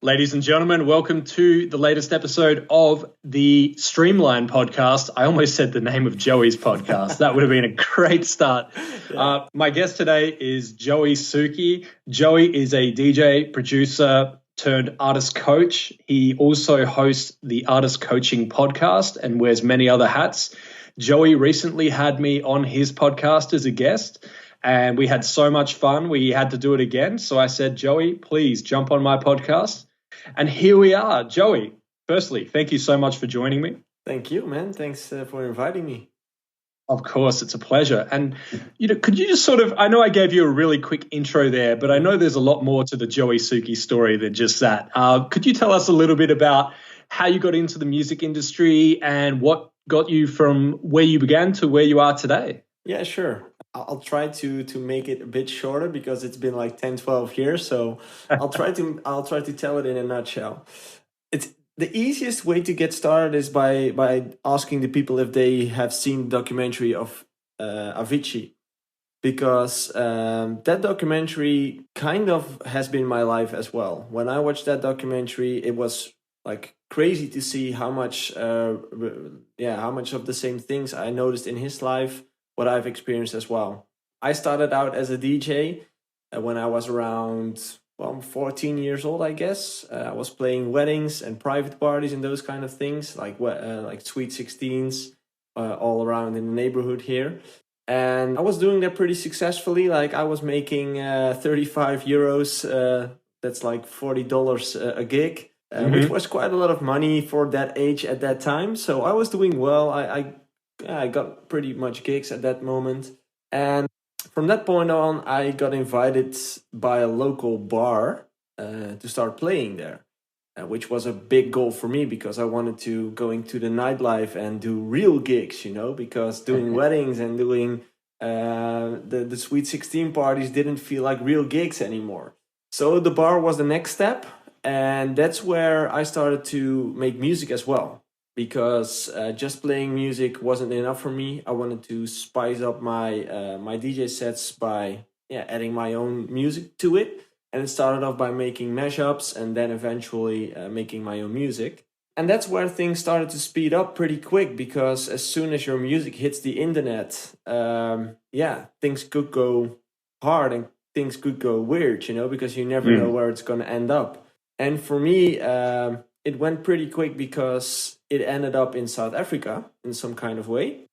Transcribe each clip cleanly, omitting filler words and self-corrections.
Ladies and gentlemen, welcome to the latest episode of the Streamline podcast. I almost said the name of Joey's podcast. That would have been a great start. Yeah. My guest today is JoeySuki. Joey is a DJ, producer, turned artist coach. He also hosts the Artist Coaching podcast and wears many other hats. Joey recently had me on his podcast as a guest, and we had so much fun. We had to do it again. So I said, Joey, please jump on my podcast. And here we are. Joey, firstly, thank you so much for joining me. Thank you, man. Thanks for inviting me. Of course, it's a pleasure. And, could you just sort of, I know I gave you a really quick intro there, but I know there's a lot more to the JoeySuki story than just that. Could you tell us a little bit about how you got into the music industry and what got you from where you began to where you are today? Yeah, sure. I'll try to make it a bit shorter because it's been like 10, 12 years. So I'll try to tell it in a nutshell. It's the easiest way to get started is by asking the people if they have seen the documentary of Avicii, because that documentary kind of has been my life as well. When I watched that documentary, it was like crazy to see how much of the same things I noticed in his life, what I've experienced as well. I started out as a DJ when I was around 14 years old, I guess. I was playing weddings and private parties and those kind of things, like Sweet 16s all around in the neighborhood here. And I was doing that pretty successfully. Like I was making 35 euros, that's like $40 a gig, which was quite a lot of money for that age at that time. So I was doing well. I got pretty much gigs at that moment. And from that point on, I got invited by a local bar to start playing there, which was a big goal for me because I wanted to go into the nightlife and do real gigs, because doing weddings and doing the Sweet 16 parties didn't feel like real gigs anymore. So the bar was the next step. And that's where I started to make music as well. Because just playing music wasn't enough for me. I wanted to spice up my DJ sets by adding my own music to it. And it started off by making mashups and then eventually making my own music. And that's where things started to speed up pretty quick, because as soon as your music hits the internet, things could go hard and things could go weird, because you never know where it's going to end up. And for me, it went pretty quick because it ended up in South Africa in some kind of way.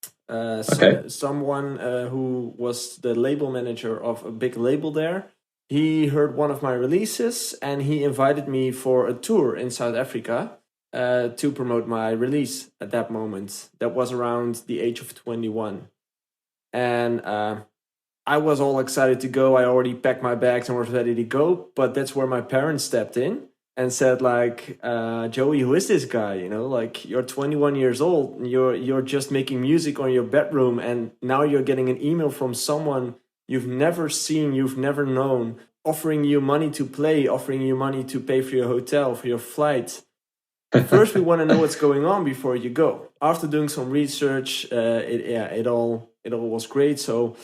Someone who was the label manager of a big label there, he heard one of my releases and he invited me for a tour in South Africa to promote my release at that moment. That was around the age of 21. And I was all excited to go. I already packed my bags and was ready to go. But that's where my parents stepped in and said, like, Joey, who is this guy? Like, you're 21 years old and you're just making music on your bedroom, and now you're getting an email from someone you've never seen, you've never known, offering you money to play, offering you money to pay for your hotel, for your flight. First, we want to know what's going on before you go. After doing some research, it all was great. So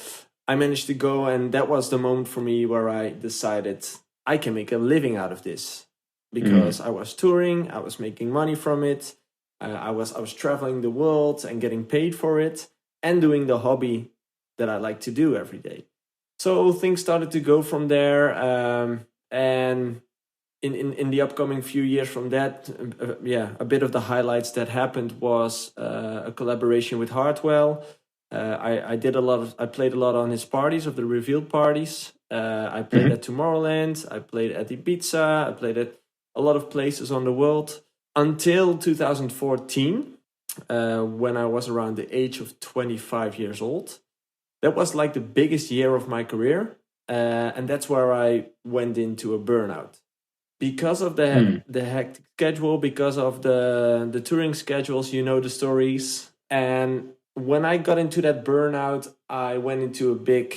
I managed to go, and that was the moment for me where I decided I can make a living out of this. Because I was touring, I was making money from it, I was traveling the world and getting paid for it, and doing the hobby that I like to do every day. So things started to go from there, and in the upcoming few years from that, a bit of the highlights that happened was a collaboration with Hartwell. I played a lot on his parties, of the revealed parties. I played at Tomorrowland, I played at Ibiza, I played at a lot of places on the world until 2014, when I was around the age of 25 years old. That was like the biggest year of my career, and that's where I went into a burnout. Because of the hectic schedule, because of the touring schedules, the stories. And when I got into that burnout, I went into a big,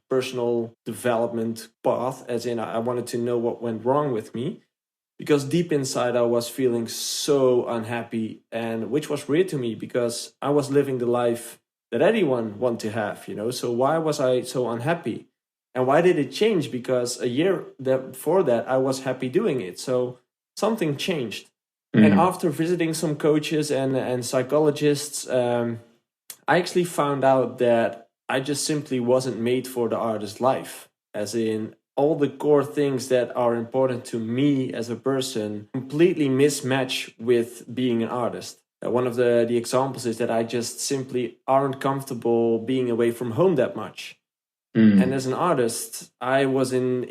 personal development path, as in I wanted to know what went wrong with me. Because deep inside, I was feeling so unhappy, and which was weird to me because I was living the life that anyone want to have, So why was I so unhappy? And why did it change? Because a year before that, I was happy doing it. So something changed. And after visiting some coaches and psychologists, I actually found out that I just simply wasn't made for the artist life. As in, all the core things that are important to me as a person completely mismatch with being an artist. One of the examples is that I just simply aren't comfortable being away from home that much. And as an artist, I was in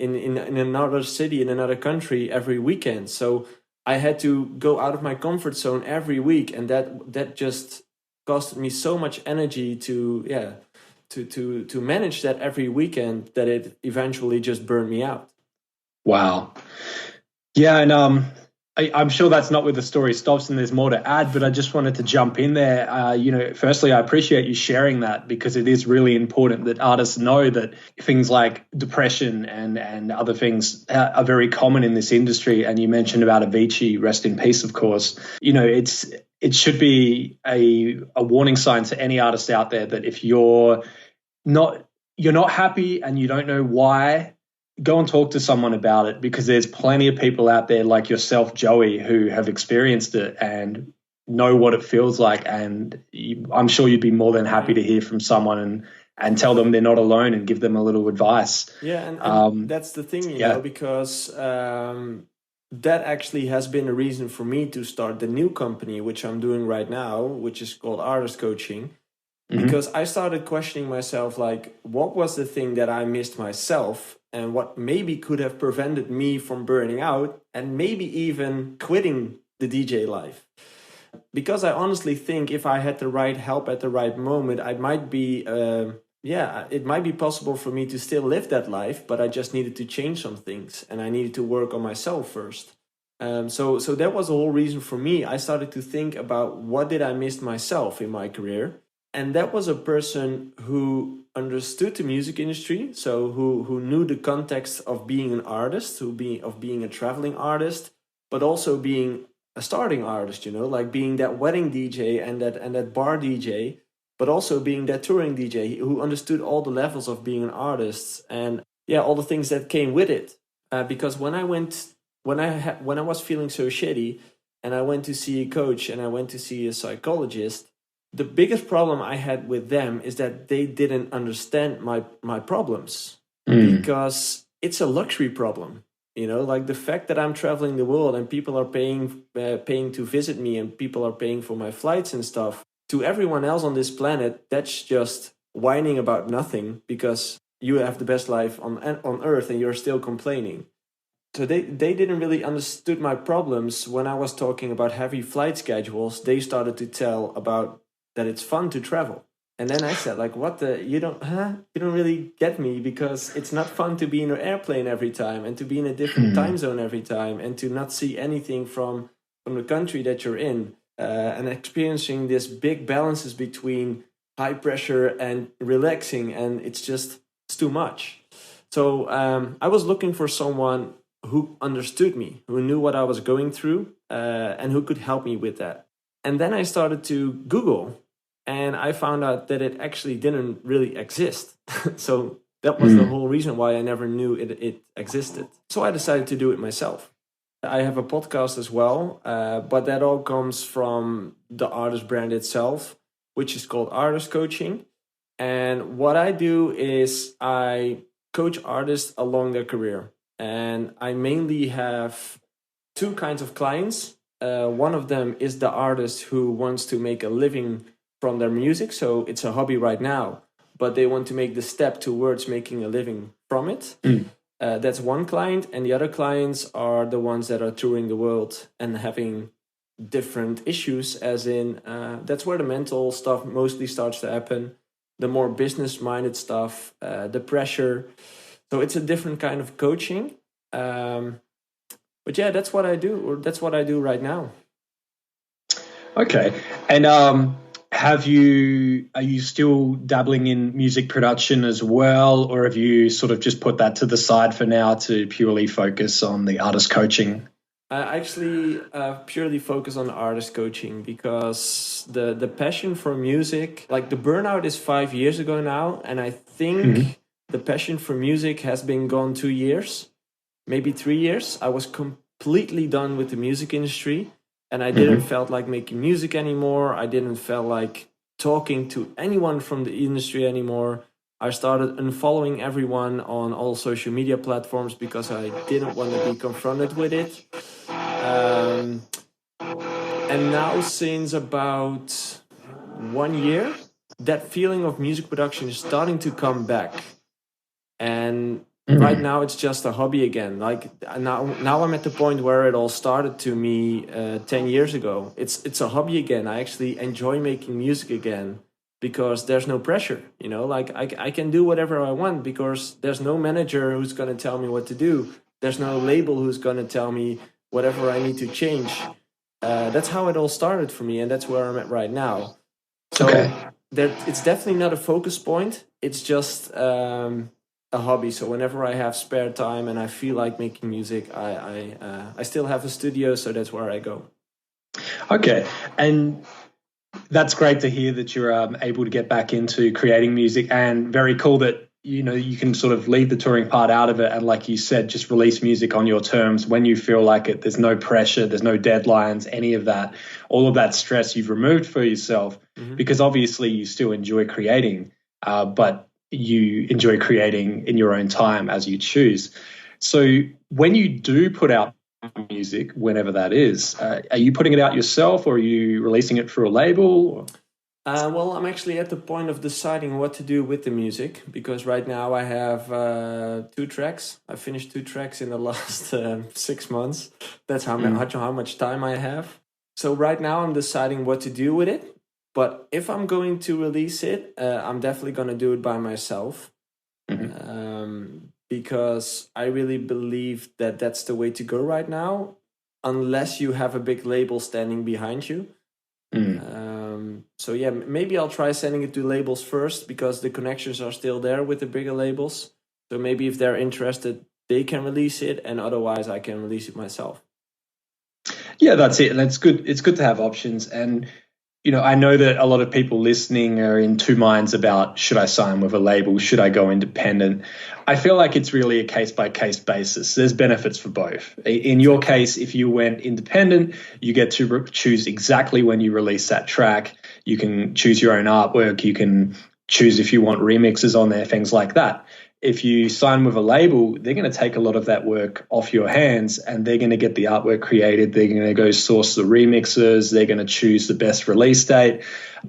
another city, in another country every weekend. So I had to go out of my comfort zone every week. And that just costed me so much energy to manage that every weekend that it eventually just burned me out. Wow. Yeah, and I'm sure that's not where the story stops, and there's more to add. But I just wanted to jump in there. Firstly, I appreciate you sharing that, because it is really important that artists know that things like depression and other things are very common in this industry. And you mentioned about Avicii, rest in peace, of course. It should be a warning sign to any artist out there that if you're not happy and you don't know why, go and talk to someone about it, because there's plenty of people out there like yourself, Joey, who have experienced it and know what it feels like. And I'm sure you'd be more than happy to hear from someone and tell them they're not alone and give them a little advice. Yeah, and that's the thing, because that actually has been a reason for me to start the new company, which I'm doing right now, which is called Artist Coaching. Because I started questioning myself, like, what was the thing that I missed myself, and what maybe could have prevented me from burning out and maybe even quitting the DJ life. Because I honestly think if I had the right help at the right moment, it might be possible for me to still live that life, but I just needed to change some things and I needed to work on myself first. So that was the whole reason for me. I started to think about what did I miss myself in my career. And that was a person who understood the music industry, so who knew the context of being an artist, of being a traveling artist, but also being a starting artist, like being that wedding DJ and that bar DJ, but also being that touring DJ who understood all the levels of being an artist and all the things that came with it. Because when I was feeling so shitty, and I went to see a coach and I went to see a psychologist, the biggest problem I had with them is that they didn't understand my problems, because it's a luxury problem. Like the fact that I'm traveling the world and people are paying to visit me and people are paying for my flights and stuff. To everyone else on this planet, that's just whining about nothing, because you have the best life on earth and you're still complaining. So they didn't really understood my problems. When I was talking about heavy flight schedules, they started to tell about that it's fun to travel. And then I said, like, you don't really get me, because it's not fun to be in an airplane every time and to be in a different time zone every time and to not see anything from the country that you're in, and experiencing this big balances between high pressure and relaxing. And it's too much. So I was looking for someone who understood me, who knew what I was going through, and who could help me with that. And then I started to Google, and I found out that it actually didn't really exist. So that was the whole reason why I never knew it existed. So I decided to do it myself. I have a podcast as well, but that all comes from the artist brand itself, which is called Artist Coaching. And what I do is I coach artists along their career. And I mainly have two kinds of clients. One of them is the artist who wants to make a living from their music. So it's a hobby right now, but they want to make the step towards making a living from it. That's one client. And the other clients are the ones that are touring the world and having different issues, as in that's where the mental stuff mostly starts to happen. The more business-minded stuff, the pressure. So it's a different kind of coaching. But yeah, that's what I do, or that's what I do right now. Okay. And are you still dabbling in music production as well, or have you sort of just put that to the side for now to purely focus on the artist coaching? I actually purely focus on artist coaching, because the passion for music, like the burnout is 5 years ago now, and I think the passion for music has been gone 2 years, maybe 3 years. I was completely done with the music industry, and I didn't Hmm. felt like making music anymore. I didn't feel like talking to anyone from the industry anymore. I started unfollowing everyone on all social media platforms because I didn't want to be confronted with it. Um, and now, since about 1 year, that feeling of music production is starting to come back. And right Hmm. now, it's just a hobby again. Like now I'm at the point where it all started to me 10 years ago. It's a hobby again. I actually enjoy making music again because there's no pressure. Like I can do whatever I want because there's no manager who's gonna tell me what to do. There's no label who's gonna tell me whatever I need to change. That's how it all started for me, and that's where I'm at right now. Okay. So it's definitely not a focus point. It's just a hobby. So whenever I have spare time and I feel like making music, I still have a studio, so that's where I go. Okay. And that's great to hear that you're able to get back into creating music, and very cool that you can sort of leave the touring part out of it, and like you said, just release music on your terms when you feel like it. There's no pressure, there's no deadlines, any of that. All of that stress you've removed for yourself, Hmm. because obviously you still enjoy creating, but you enjoy creating in your own time as you choose. So when you do put out music, whenever that is, are you putting it out yourself, or are you releasing it through a label? Or? Well, I'm actually at the point of deciding what to do with the music because right now I have 2 tracks. I finished 2 tracks in the last 6 months. That's how much time I have. So right now I'm deciding what to do with it. But if I'm going to release it, I'm definitely going to do it by myself Mhm. because I really believe that that's the way to go right now, unless you have a big label standing behind you. Mm. So yeah, maybe I'll try sending it to labels first because the connections are still there with the bigger labels. So maybe if they're interested, they can release it, and otherwise I can release it myself. Yeah, that's it. And it's good. It's good to have options. And I know that a lot of people listening are in two minds about, should I sign with a label? Should I go independent? I feel like it's really a case by case basis. There's benefits for both. In your Exactly. case, if you went independent, you get to choose exactly when you release that track. You can choose your own artwork. You can choose if you want remixes on there, things like that. If you sign with a label, they're going to take a lot of that work off your hands, and they're going to get the artwork created. They're going to go source the remixes. They're going to choose the best release date,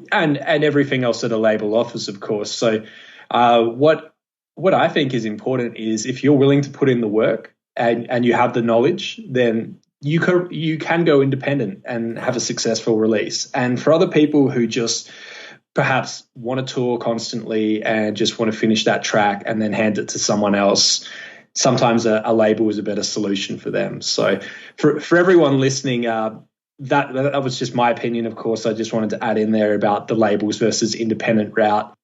and everything else that a label offers, of course. So, what I think is important is, if you're willing to put in the work and you have the knowledge, then you can go independent and have Yeah. a successful release. And for other people who just perhaps want to tour constantly and just want to finish that track and then hand it to someone else, sometimes a label is a better solution for them. So for everyone listening, that was just my opinion. Of course, I just wanted to add in there about the labels versus independent route.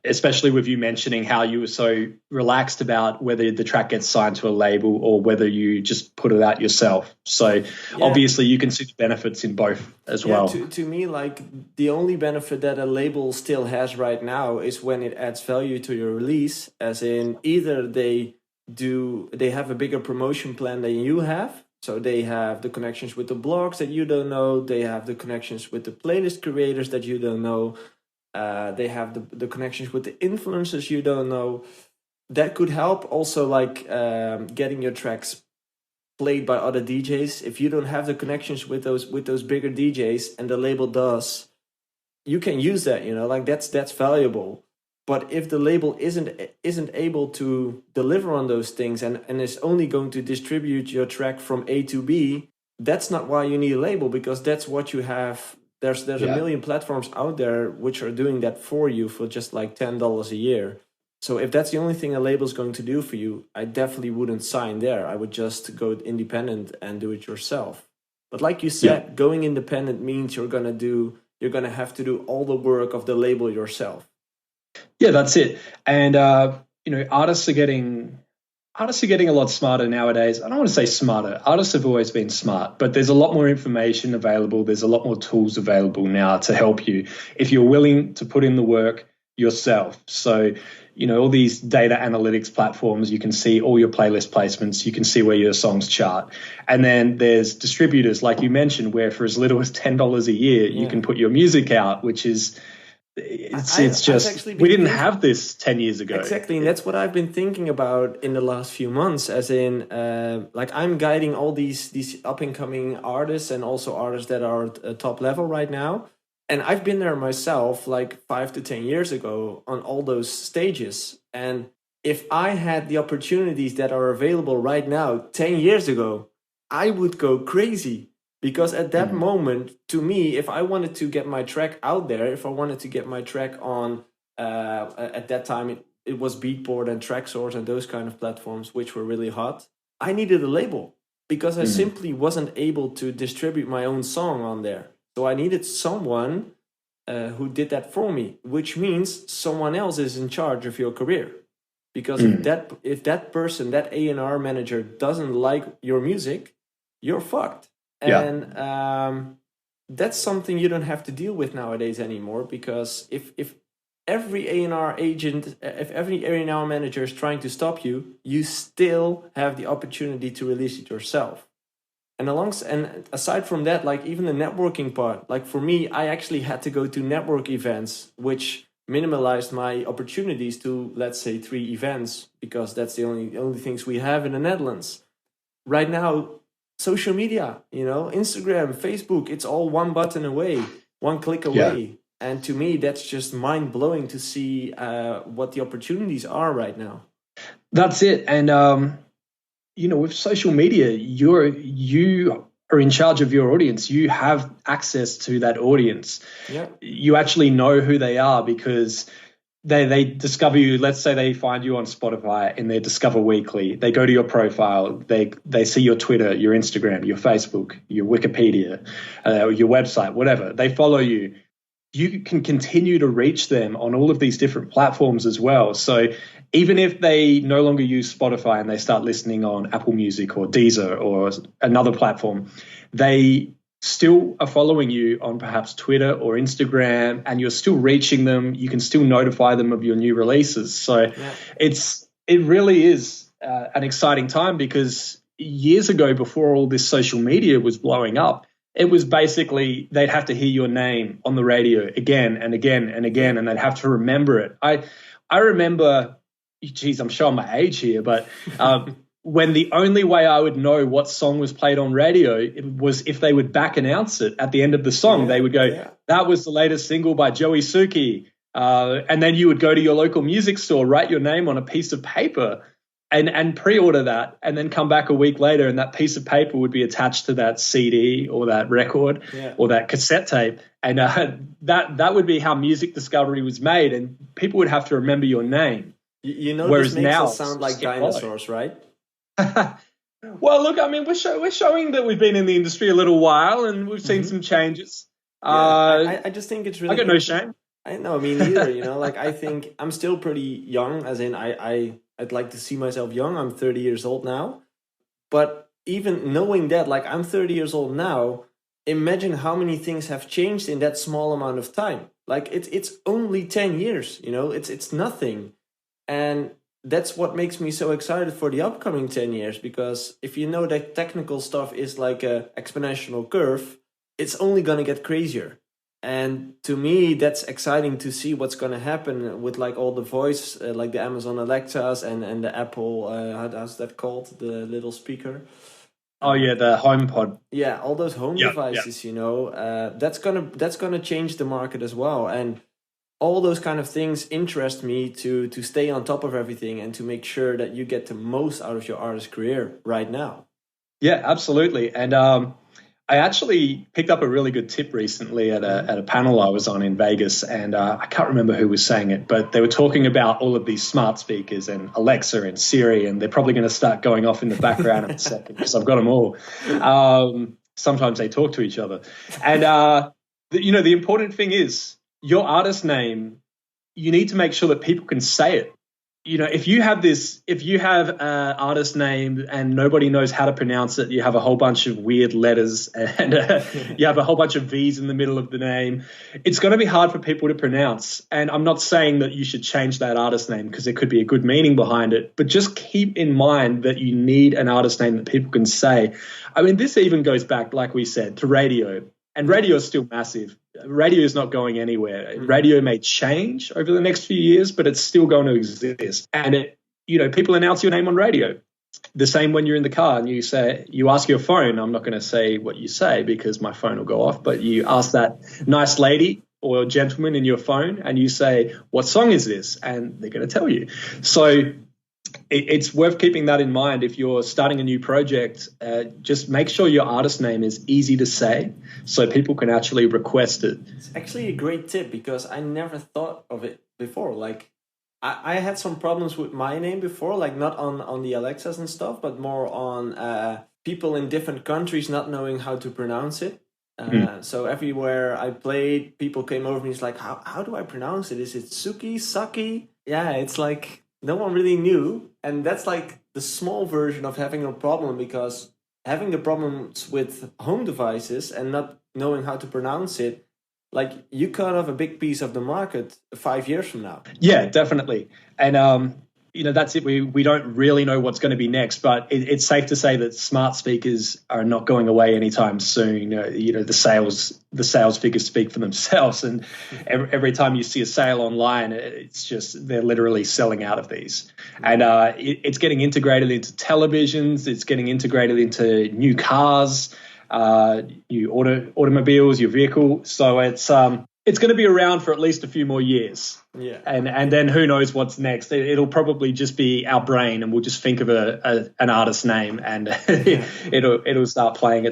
Especially with you mentioning how you were so relaxed about whether the track gets signed to a label or whether you just put it out yourself. So Yeah. obviously you can see the benefits in both as Yeah, well. to me, like the only benefit that a label still has right now is when it adds value to your release, as in either they have a bigger promotion plan than you have. So they have the connections with the blogs that you don't know, they have the connections with the playlist creators that you don't know, they have the connections with the influencers you don't know. That could help also, like getting your tracks played by other DJs. If you don't have the connections with those bigger DJs and the label does, you can use that. Like that's valuable. But if the label isn't able to deliver on those things and is only going to distribute your track from A to B, that's not why you need a label, because that's what you have. There's a Yeah. million platforms out there which are doing that for you for just like $10 a year. So if that's the only thing a label is going to do for you, I definitely wouldn't sign there. I would just go independent and do it yourself. But like you Yeah. said, going independent means you're gonna have to do all the work of the label yourself. Yeah, that's it. And artists are getting a lot smarter nowadays. I don't want to say smarter. Artists have always been smart, but there's a lot more information available. There's a lot more tools available now to help you if you're willing to put in the work yourself. So all these data analytics platforms. You can see all your playlist placements. You can see where your songs chart. And then there's distributors, like you mentioned, where for as little as $10 a year, you can put your music out, which is, it's just, we didn't have this 10 years ago. Exactly. And that's what I've been thinking about in the last few months, as in, like, I'm guiding all these up and coming artists and also artists that are at top level right now. And I've been there myself like 5 to 10 years ago on all those stages. And if I had the opportunities that are available right now 10 years ago, I would go crazy. Because at that moment, to me, if I wanted to get my track out there, if I wanted to get my track on, at that time, it was Beatport and Traxsource and those kind of platforms, which were really hot. I needed a label because I simply wasn't able to distribute my own song on there. So I needed someone who did that for me, which means someone else is in charge of your career. Because if that person, that A&R manager doesn't like your music, you're fucked. And that's something you don't have to deal with nowadays anymore, because if every A&R agent, if every A&R manager is trying to stop you, you still have the opportunity to release it yourself. And aside from that, like even the networking part, like for me, I actually had to go to network events, which minimalized my opportunities to, let's say, 3 events, because that's the only things we have in the Netherlands. Right now, social media, Instagram, Facebook, it's all one button away, one click away. And to me, that's just mind blowing to see what the opportunities are right now. That's it. And, with social media, you are in charge of your audience. You have access to that audience. Yeah. You actually know who they are because they discover you. Let's say they find you on Spotify in their Discover Weekly. They go to your profile. They see your Twitter, your Instagram, your Facebook, your Wikipedia, your website, whatever. They follow you. You can continue to reach them on all of these different platforms as well. So even if they no longer use Spotify and they start listening on Apple Music or Deezer or another platform, they still are following you on perhaps Twitter or Instagram, and you're still reaching them. You can still notify them of your new releases. So it really is an exciting time, because years ago, before all this social media was blowing up, it was basically they'd have to hear your name on the radio again and again and again, and they'd have to remember it. I remember, geez, I'm showing my age here, but when the only way I would know what song was played on radio was if they would back announce it at the end of the song. They would go, that was the latest single by JoeySuki. And then you would go to your local music store, write your name on a piece of paper and pre-order that, and then come back a week later, and that piece of paper would be attached to that CD or that record or that cassette tape. And that would be how music discovery was made, and people would have to remember your name. Whereas this makes us sound like dinosaurs, right? Well, look, I mean, we're showing that we've been in the industry a little while, and we've seen some changes. I just think it's really. I got no shame. I know, me neither. Like I think I'm still pretty young, as in I'd like to see myself young. I'm 30 years old now, but even knowing that, like I'm 30 years old now, imagine how many things have changed in that small amount of time. Like it's only 10 years. It's nothing, and that's what makes me so excited for the upcoming 10 years, because if you know that technical stuff is like a exponential curve, it's only going to get crazier. And to me, that's exciting to see what's going to happen with like all the voice, like the Amazon Alexas and the Apple, how's that called? The little speaker. Oh yeah, the HomePod. Yeah, all those home devices, that's gonna change the market as well. And all those kind of things interest me to stay on top of everything and to make sure that you get the most out of your artist career right now. Yeah, absolutely. And I actually picked up a really good tip recently at a panel I was on in Vegas, and I can't remember who was saying it, but they were talking about all of these smart speakers and Alexa and Siri, and they're probably going to start going off in the background in a second, because I've got them all. Sometimes they talk to each other. And, the important thing is, your artist name, you need to make sure that people can say it. if you have an artist name and nobody knows how to pronounce it, you have a whole bunch of weird letters and you have a whole bunch of V's in the middle of the name. It's going to be hard for people to pronounce. And I'm not saying that you should change that artist name because there could be a good meaning behind it, but just keep in mind that you need an artist name that people can say. I mean, this even goes back, like we said, to radio. And radio is still massive. Radio is not going anywhere. Radio may change over the next few years, but it's still going to exist. And people announce your name on radio. The same when you're in the car and you ask your phone. I'm not going to say what you say because my phone will go off, but you ask that nice lady or gentleman in your phone and you say, "What song is this?" And they're going to tell you. So it's worth keeping that in mind. If you're starting a new project, just make sure your artist name is easy to say so people can actually request it. It's actually a great tip because I never thought of it before. Like I had some problems with my name before, like not on the Alexas and stuff, but more on people in different countries not knowing how to pronounce it. So everywhere I played, people came over me. It's like, how do I pronounce it? Is it Suki, Saki? Yeah, it's like no one really knew. And that's like the small version of having a problem, because having the problems with home devices and not knowing how to pronounce it, like you cut off a big piece of the market 5 years from now. Yeah, definitely. And, that's it. We don't really know what's going to be next, but it's safe to say that smart speakers are not going away anytime soon. The sales figures speak for themselves. And every time you see a sale online, it's just they're literally selling out of these. And it's getting integrated into televisions. It's getting integrated into new cars, new automobiles, your vehicle. So it's going to be around for at least a few more years. Yeah. And then who knows what's next? It'll probably just be our brain, and we'll just think of an artist name, and it'll start playing.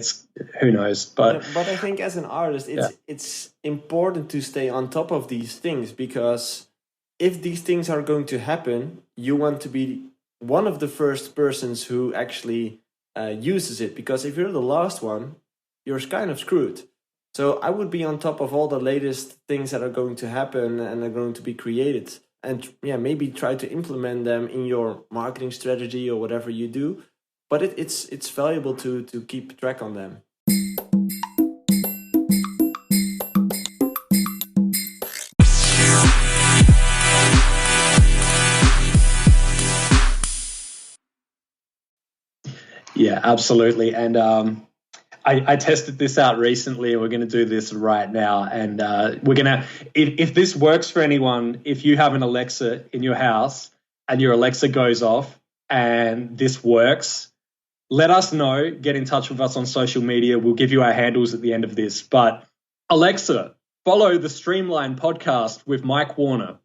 Who knows? But I think as an artist, it's important to stay on top of these things, because if these things are going to happen, you want to be one of the first persons who actually uses it. Because if you're the last one, you're kind of screwed. So I would be on top of all the latest things that are going to happen and are going to be created. And maybe try to implement them in your marketing strategy or whatever you do. But it's valuable to keep track on them. Yeah, absolutely. And I tested this out recently, and we're going to do this right now. And we're going to, if this works for anyone, if you have an Alexa in your house and your Alexa goes off and this works, let us know. Get in touch with us on social media. We'll give you our handles at the end of this. But Alexa, follow the Streamline podcast with Mike Warner.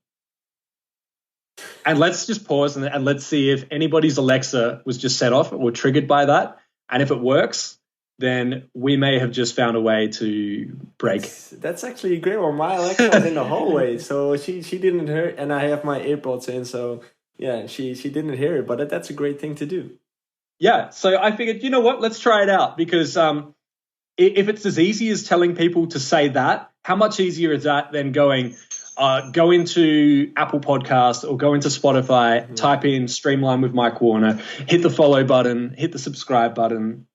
And let's just pause and let's see if anybody's Alexa was just set off or triggered by that. And if it works, then we may have just found a way to break. That's actually a great one. My Alexa was in the hallway, so she didn't hear it, and I have my AirPods in, so yeah, she didn't hear it, but that's a great thing to do. Yeah, so I figured, you know what, let's try it out, because if it's as easy as telling people to say that, how much easier is that than go into Apple Podcasts or go into Spotify, type in Streamline with Mike Warner, hit the follow button, hit the subscribe button.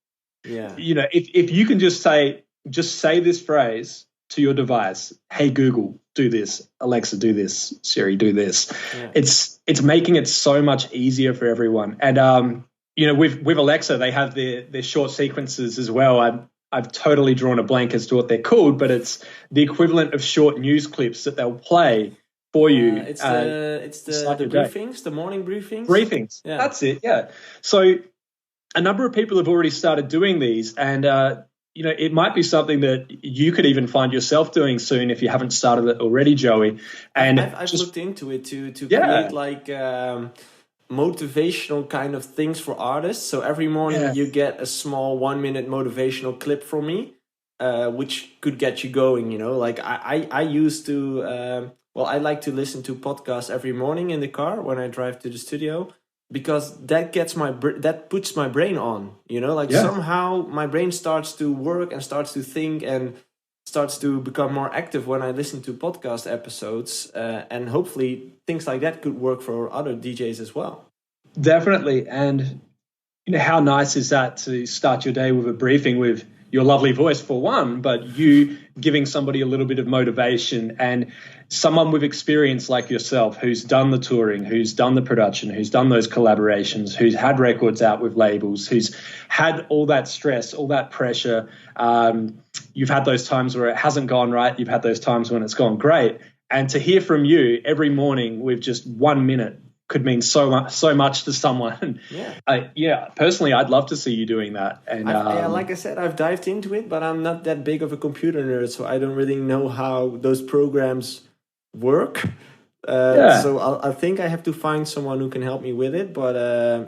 Yeah. If you can just say this phrase to your device, "Hey Google, do this. Alexa, do this. Siri, do this." Yeah. It's making it so much easier for everyone. And with Alexa, they have their short sequences as well. I've totally drawn a blank as to what they're called, but it's the equivalent of short news clips that they'll play for you. It's the briefings, the morning briefings. Briefings. Yeah. That's it. Yeah. So a number of people have already started doing these, and it might be something that you could even find yourself doing soon if you haven't started it already, Joey. And I've looked into it to create like motivational kind of things for artists. So every morning you get a small 1-minute motivational clip from me, which could get you going. Like I used to. I like to listen to podcasts every morning in the car when I drive to the studio, because that gets that puts my brain on, somehow my brain starts to work and starts to think, and starts to become more active when I listen to podcast episodes, and hopefully things like that could work for other DJs as well. Definitely. And how nice is that to start your day with a briefing with your lovely voice for one, but you giving somebody a little bit of motivation, and someone with experience like yourself who's done the touring, who's done the production, who's done those collaborations, who's had records out with labels, who's had all that stress, all that pressure. You've had those times where it hasn't gone right. You've had those times when it's gone great. And to hear from you every morning with just 1 minute could mean so much to someone. Personally, I'd love to see you doing that. And like I said, I've dived into it, but I'm not that big of a computer nerd, so I don't really know how those programs work. So I think I have to find someone who can help me with it, but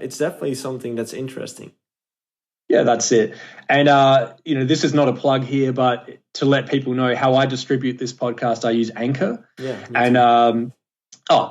it's definitely something that's interesting. Yeah, that's it. And, this is not a plug here, but to let people know how I distribute this podcast, I use Anchor. Yeah. And,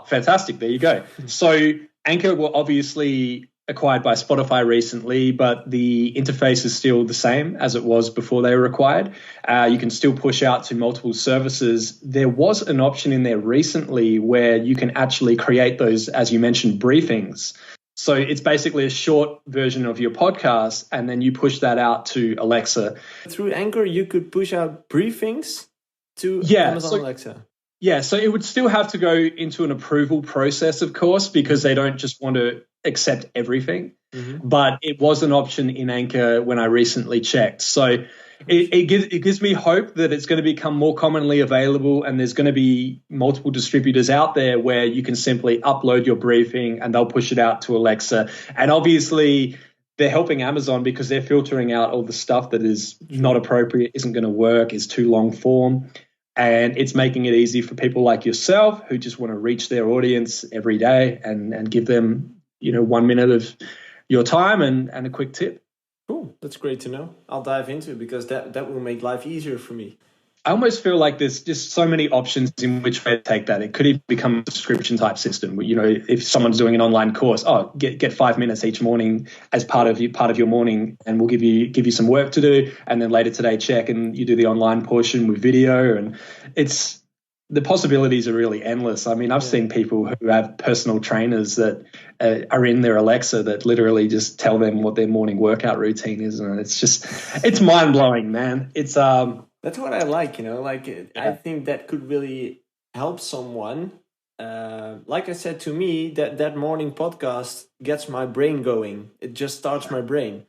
fantastic. There you go. So Anchor were obviously acquired by Spotify recently, but the interface is still the same as it was before they were acquired. You can still push out to multiple services. There was an option in there recently where you can actually create those, as you mentioned, briefings. So it's basically a short version of your podcast, and then you push that out to Alexa. Through Anchor, you could push out briefings to Amazon Alexa. Yeah, so it would still have to go into an approval process, of course, because they don't just want to accept everything. Mm-hmm. But it was an option in Anchor when I recently checked. So it gives me hope that it's going to become more commonly available, and there's going to be multiple distributors out there where you can simply upload your briefing and they'll push it out to Alexa. And obviously they're helping Amazon because they're filtering out all the stuff that is not appropriate, isn't going to work, is too long form. And it's making it easy for people like yourself who just want to reach their audience every day and give them, 1 minute of your time and a quick tip. Cool. That's great to know. I'll dive into it because that will make life easier for me. I almost feel like there's just so many options in which way to take that. It could even become a subscription type system. If someone's doing an online course, get 5 minutes each morning as part of your morning, and we'll give you some work to do, and then later today check and you do the online portion with video, and the possibilities are really endless. I mean, I've seen people who have personal trainers that are in their Alexa that literally just tell them what their morning workout routine is, and it's mind blowing, man. It's That's what I like, I think that could really help someone. Like I said, to me, that morning podcast gets my brain going. It just starts my brain.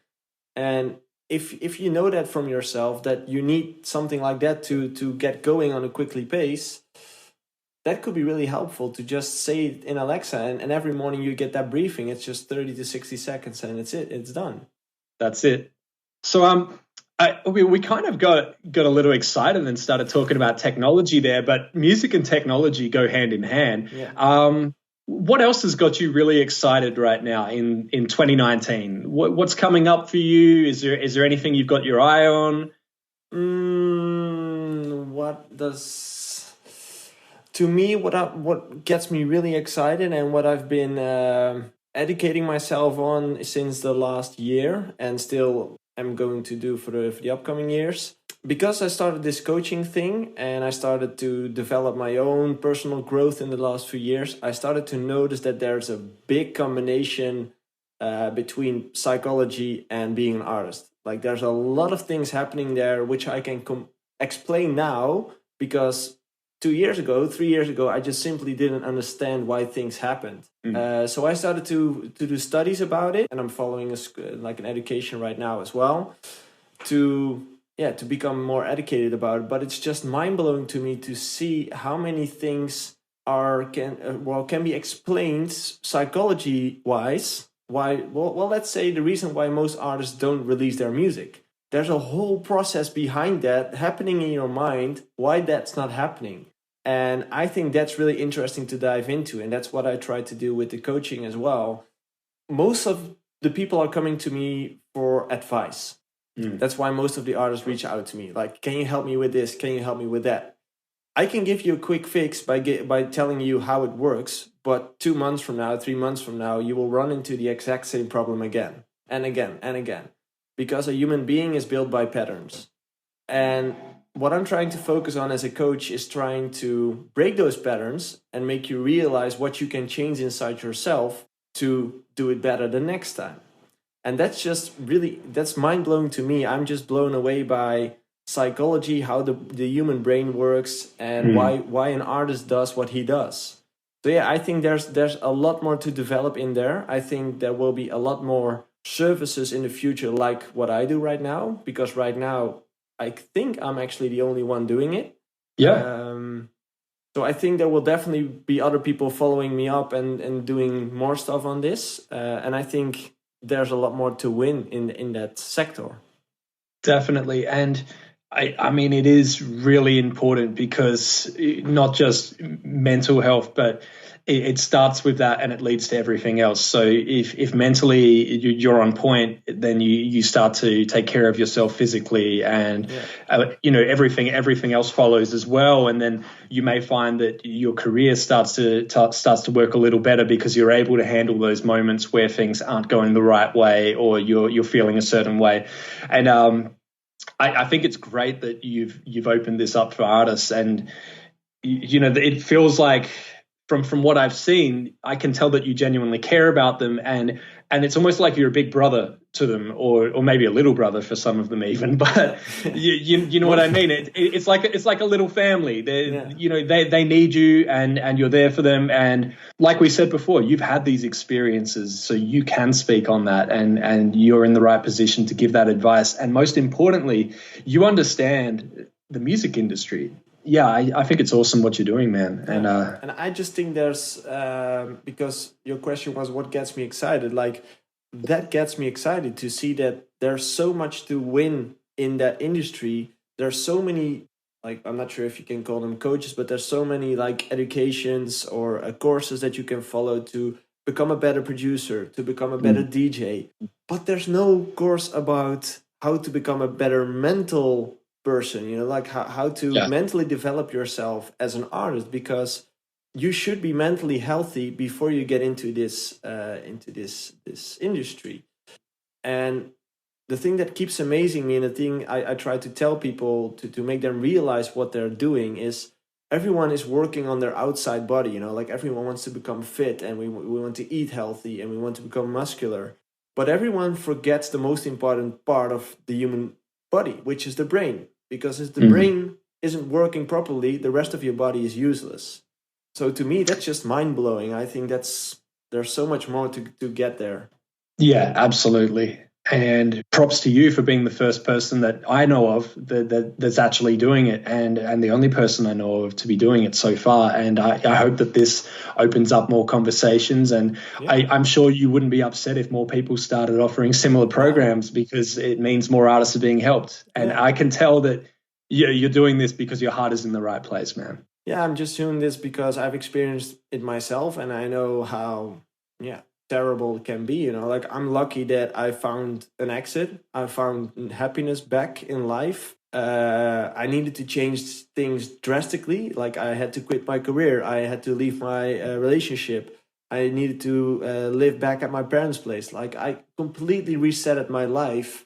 And if you know that from yourself, that you need something like that to get going on a quickly pace, that could be really helpful to just say it in Alexa. And every morning you get that briefing. It's just 30 to 60 seconds and it's done. That's it. So, we kind of got a little excited and started talking about technology there, but music and technology go hand in hand. Yeah. What else has got you really excited right now in 2019? What's coming up for you? Is there anything you've got your eye on? To me, what gets me really excited and what I've been educating myself on since the last year and still I'm going to do for the upcoming years. Because I started this coaching thing and I started to develop my own personal growth in the last few years, I started to notice that there's a big combination between psychology and being an artist. Like there's a lot of things happening there which I can explain now because 3 years ago, I just simply didn't understand why things happened. So I started to do studies about it, and I'm following an education right now as well to become more educated about it. But it's just mind blowing to me to see how many things can be explained psychology wise. Let's say the reason why most artists don't release their music. There's a whole process behind that happening in your mind. Why that's not happening. And I think that's really interesting to dive into. And that's what I try to do with the coaching as well. Most of the people are coming to me for advice. That's why most of the artists reach out to me. Like, can you help me with this? Can you help me with that? I can give you a quick fix by telling you how it works. But 2 months from now, 3 months from now, you will run into the exact same problem again and again and again. Because a human being is built by patterns. And what I'm trying to focus on as a coach is trying to break those patterns and make you realize what you can change inside yourself to do it better the next time. And that's just really, that's mind blowing to me. I'm just blown away by psychology, how the human brain works, and why an artist does what he does. So yeah, I think there's a lot more to develop in there. I think there will be a lot more services in the future like what I do right now, because right now I think I'm actually the only one doing it. Yeah. So I think there will definitely be other people following me up and doing more stuff on this. And I think there's a lot more to win in that sector. Definitely. And I mean, it is really important because not just mental health, but it starts with that and it leads to everything else. So if mentally you're on point, then you start to take care of yourself physically, and everything else follows as well. And then you may find that your career starts to work a little better because you're able to handle those moments where things aren't going the right way or you're feeling a certain way. And I think it's great that you've opened this up for artists, and it feels like from what I've seen, I can tell that you genuinely care about them, and it's almost like you're a big brother to them, or maybe a little brother for some of them even. But you know what I mean? It's like a little family. They need you, and you're there for them. And like we said before, you've had these experiences, so you can speak on that, and you're in the right position to give that advice. And most importantly, you understand the music industry. Yeah, I think it's awesome what you're doing, man. And I just think there's because your question was what gets me excited. Like that gets me excited to see that there's so much to win in that industry. There's so many, like, I'm not sure if you can call them coaches, but there's so many like educations or courses that you can follow to become a better producer, to become a better DJ. But there's no course about how to become a better mental person, like how to mentally develop yourself as an artist, because you should be mentally healthy before you get into this industry. And the thing that keeps amazing me, and the thing I try to tell people to make them realize what they're doing, is everyone is working on their outside body, like everyone wants to become fit, and we want to eat healthy, and we want to become muscular, but everyone forgets the most important part of the human body, which is the brain. Because if the brain isn't working properly, the rest of your body is useless. So to me, that's just mind-blowing. I think there's so much more to get there. Yeah, absolutely. And props to you for being the first person that I know of that's actually doing it, and the only person I know of to be doing it so far. And I hope that this opens up more conversations. And I'm sure you wouldn't be upset if more people started offering similar programs, because it means more artists are being helped. And I can tell that you're doing this because your heart is in the right place, man. Yeah, I'm just doing this because I've experienced it myself, and I know how terrible it can be. Like I'm lucky that I found an exit. I found happiness back in life. I needed to change things drastically. Like I had to quit my career. I had to leave my relationship. I needed to live back at my parents' place. Like I completely resetted my life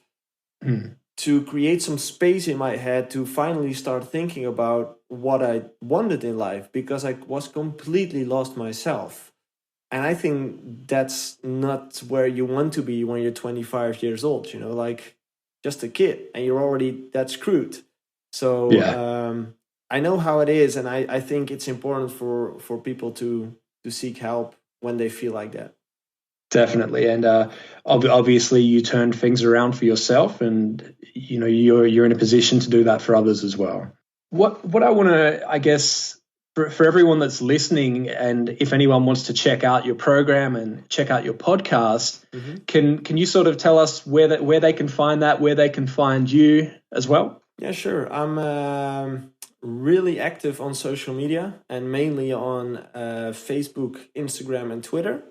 to create some space in my head to finally start thinking about what I wanted in life, because I was completely lost myself. And I think that's not where you want to be when you're 25 years old, like just a kid, and you're already that screwed. So I know how it is, and I think it's important for people to seek help when they feel like that. Definitely. And obviously you turned things around for yourself, and you're in a position to do that for others as well. What I want to, I guess, for everyone that's listening, and if anyone wants to check out your program and check out your podcast, can you sort of tell us where they can find that, where they can find you as well? Yeah, sure. I'm really active on social media, and mainly on Facebook, Instagram, and Twitter.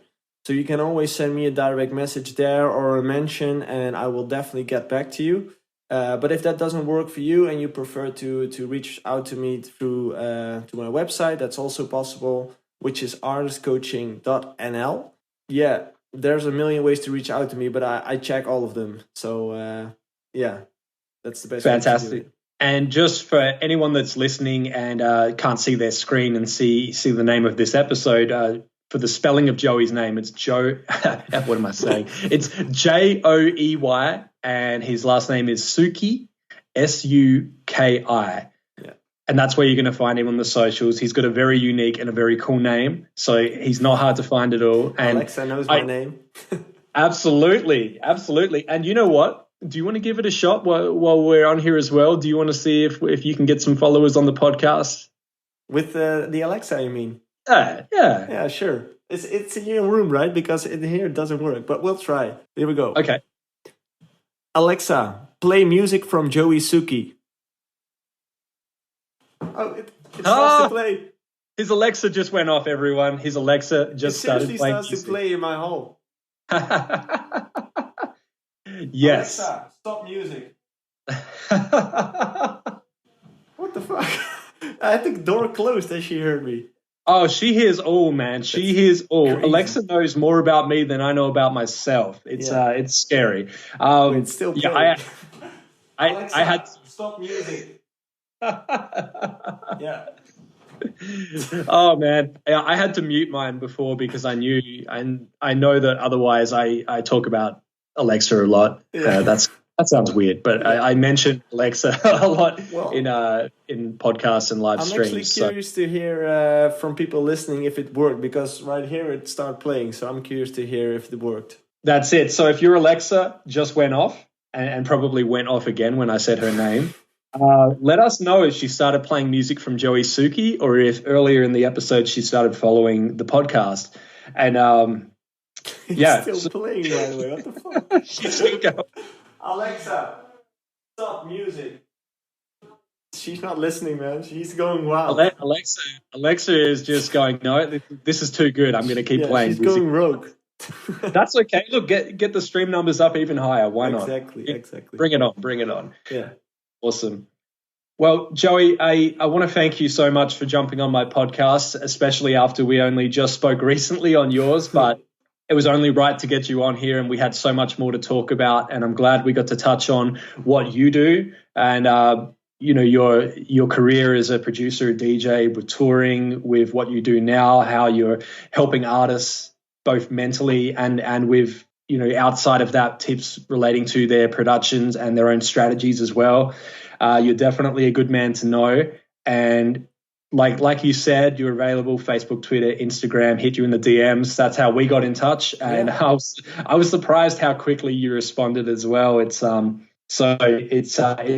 So you can always send me a direct message there or a mention, and I will definitely get back to you. But if that doesn't work for you and you prefer to reach out to me through to my website, that's also possible, which is artistcoaching.nl. Yeah, there's a million ways to reach out to me, but I check all of them. So yeah, that's the best way to do it. And just for anyone that's listening and can't see their screen and see the name of this episode, for the spelling of Joey's name, it's Joe. What am I saying? It's Joey, and his last name is Suki, Suki. Yeah. And that's where you're going to find him on the socials. He's got a very unique and a very cool name, so he's not hard to find at all. And Alexa knows my name. Absolutely. And you know what? Do you want to give it a shot while we're on here as well? Do you want to see if you can get some followers on the podcast? With the Alexa, you mean? Yeah. Yeah, sure. It's in your room, right? Because in here it doesn't work, but we'll try. Here we go. Okay. Alexa, play music from JoeySuki. Oh, it starts to play. His Alexa just went off, everyone. His Alexa just started playing starts to play in my home. Yes. Alexa, stop music. What the fuck? I had the door closed and she heard me. Oh, she hears all, man. She hears all. Crazy. Alexa knows more about me than I know about myself. It's scary. It's still playing. I had stop music. Yeah. Oh man, I had to mute mine before because I knew, and I know that otherwise I talk about Alexa a lot. Yeah. That sounds weird, but I mentioned Alexa a lot Well, in podcasts and live streams. I'm actually curious to hear from people listening if it worked, because right here it started playing. So I'm curious to hear if it worked. That's it. So if your Alexa just went off and probably went off again when I said her name, let us know if she started playing music from JoeySuki or if earlier in the episode she started following the podcast. And It's still playing, by the way. What the fuck? She's still going. Alexa, stop music. She's not listening, man. She's going wild. Alexa is just going, no, this is too good. I'm going to keep playing. She's going rogue. That's okay. Look, get the stream numbers up even higher. Why not? Exactly. Bring it on. Yeah. Awesome. Well, Joey, I want to thank you so much for jumping on my podcast, especially after we only just spoke recently on yours, but it was only right to get you on here, and we had so much more to talk about, and I'm glad we got to touch on what you do and your career as a producer, a DJ, with touring, with what you do now, how you're helping artists both mentally and with outside of that, tips relating to their productions and their own strategies as well. You're definitely a good man to know. And like you said, you're available, Facebook, Twitter, Instagram, hit you in the DMs. That's how we got in touch. And I was surprised how quickly you responded as well. It's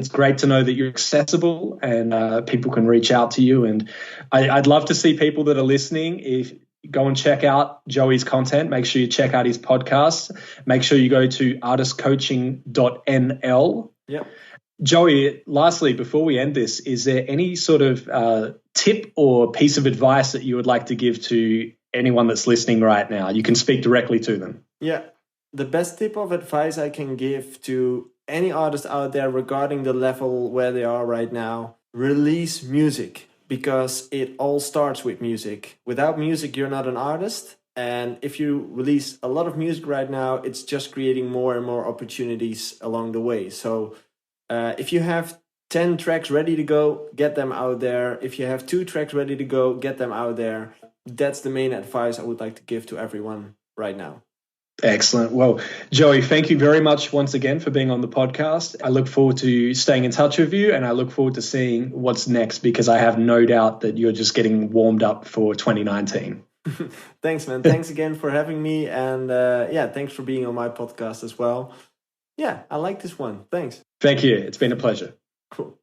great to know that you're accessible and people can reach out to you. And I'd love to see people that are listening, if go and check out Joey's content. Make sure you check out his podcast. Make sure you go to artistcoaching.nl. Yep. Joey, lastly, before we end this, is there any sort of tip or piece of advice that you would like to give to anyone that's listening right now? You can speak directly to them. Yeah. The best tip of advice I can give to any artist out there regarding the level where they are right now, release music, because it all starts with music. Without music, you're not an artist. And if you release a lot of music right now, it's just creating more and more opportunities along the way. So if you have 10 tracks ready to go, get them out there. If you have 2 tracks ready to go, get them out there. That's the main advice I would like to give to everyone right now. Excellent. Well, Joey, thank you very much once again for being on the podcast. I look forward to staying in touch with you, and I look forward to seeing what's next, because I have no doubt that you're just getting warmed up for 2019. Thanks, man. Thanks again for having me. And thanks for being on my podcast as well. Yeah, I like this one. Thanks. Thank you. It's been a pleasure. Cool.